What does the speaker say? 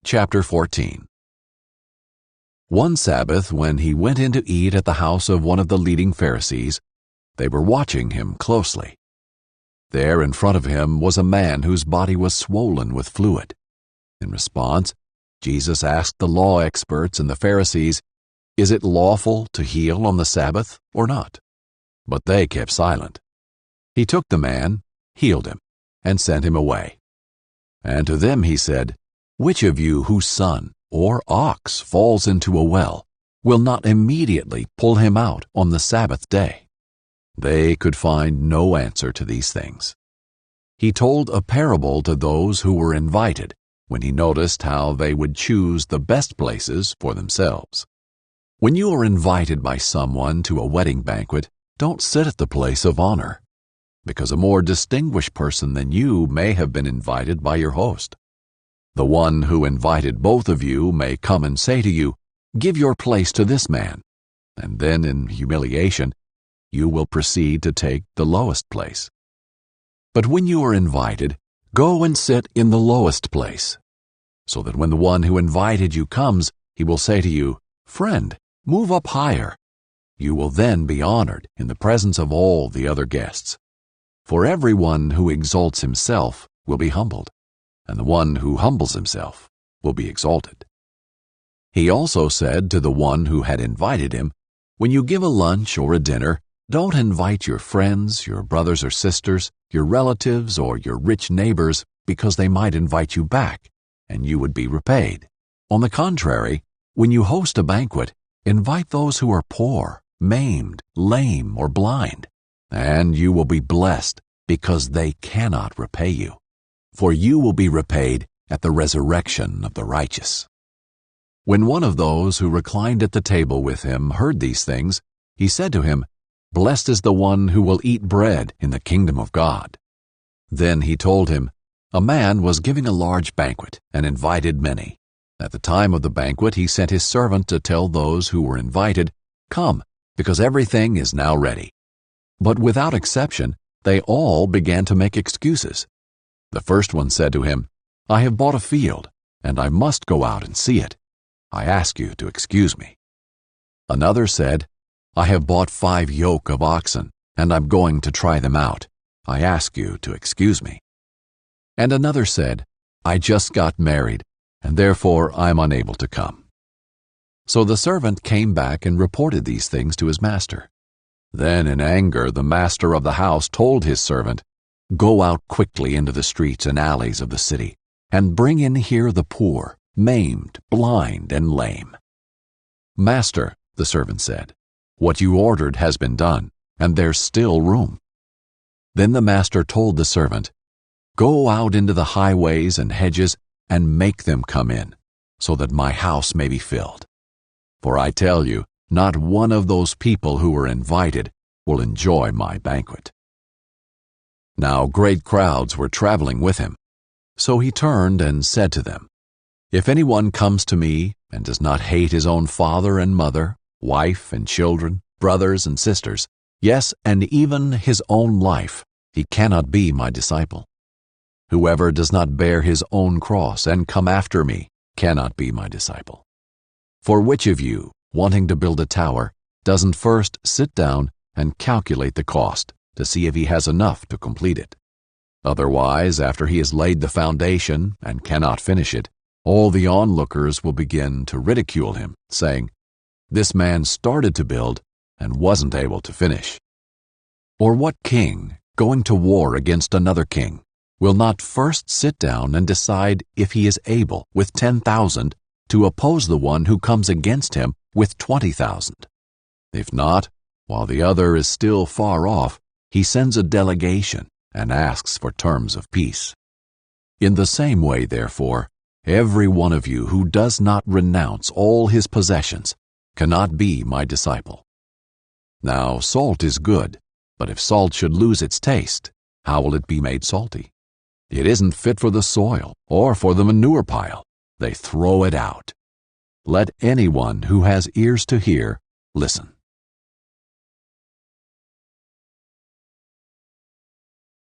Chapter 14. One Sabbath, when he went in to eat at the house of one of the leading Pharisees, they were watching him closely. There in front of him was a man whose body was swollen with fluid. In response, Jesus asked the law experts and the Pharisees, "Is it lawful to heal on the Sabbath or not?" But they kept silent. He took the man, healed him, and sent him away. And to them he said, "Which of you whose son or ox falls into a well will not immediately pull him out on the Sabbath day?" They could find no answer to these things. He told a parable to those who were invited when he noticed how they would choose the best places for themselves. When you are invited by someone to a wedding banquet, don't sit at the place of honor, because a more distinguished person than you may have been invited by your host. The one who invited both of you may come and say to you, "Give your place to this man," and then in humiliation, you will proceed to take the lowest place. But when you are invited, go and sit in the lowest place, so that when the one who invited you comes, he will say to you, "Friend, move up higher." You will then be honored in the presence of all the other guests. For everyone who exalts himself will be humbled, and the one who humbles himself will be exalted. He also said to the one who had invited him, "When you give a lunch or a dinner, don't invite your friends, your brothers or sisters, your relatives, or your rich neighbors, because they might invite you back, and you would be repaid. On the contrary, when you host a banquet, invite those who are poor, maimed, lame, or blind, and you will be blessed because they cannot repay you. For you will be repaid at the resurrection of the righteous." When one of those who reclined at the table with him heard these things, he said to him, "Blessed is the one who will eat bread in the kingdom of God." Then he told him, "A man was giving a large banquet and invited many. At the time of the banquet he sent his servant to tell those who were invited, 'Come, because everything is now ready.' But without exception, they all began to make excuses. The first one said to him, 'I have bought a field, and I must go out and see it. I ask you to excuse me.' Another said, 'I have bought 5 yoke of oxen, and I'm going to try them out. I ask you to excuse me.' And another said, 'I just got married, and therefore I'm unable to come.' So the servant came back and reported these things to his master. Then in anger the master of the house told his servant, 'Go out quickly into the streets and alleys of the city, and bring in here the poor, maimed, blind, and lame.' 'Master,' the servant said, 'what you ordered has been done, and there's still room.' Then the master told the servant, 'Go out into the highways and hedges and make them come in, so that my house may be filled. For I tell you, not one of those people who were invited will enjoy my banquet.' Now great crowds were traveling with him. So he turned and said to them, 'If anyone comes to me and does not hate his own father and mother, wife and children, brothers and sisters, yes, and even his own life, he cannot be my disciple. Whoever does not bear his own cross and come after me cannot be my disciple. For which of you, wanting to build a tower, doesn't first sit down and calculate the cost to see if he has enough to complete it? Otherwise, after he has laid the foundation and cannot finish it, all the onlookers will begin to ridicule him, saying, 'This man started to build and wasn't able to finish.' Or what king, going to war against another king, will not first sit down and decide if he is able, with 10,000, to oppose the one who comes against him with 20,000? If not, while the other is still far off, he sends a delegation and asks for terms of peace. In the same way, therefore, every one of you who does not renounce all his possessions cannot be my disciple. Now salt is good, but if salt should lose its taste, how will it be made salty? It isn't fit for the soil or for the manure pile. They throw it out. Let anyone who has ears to hear listen."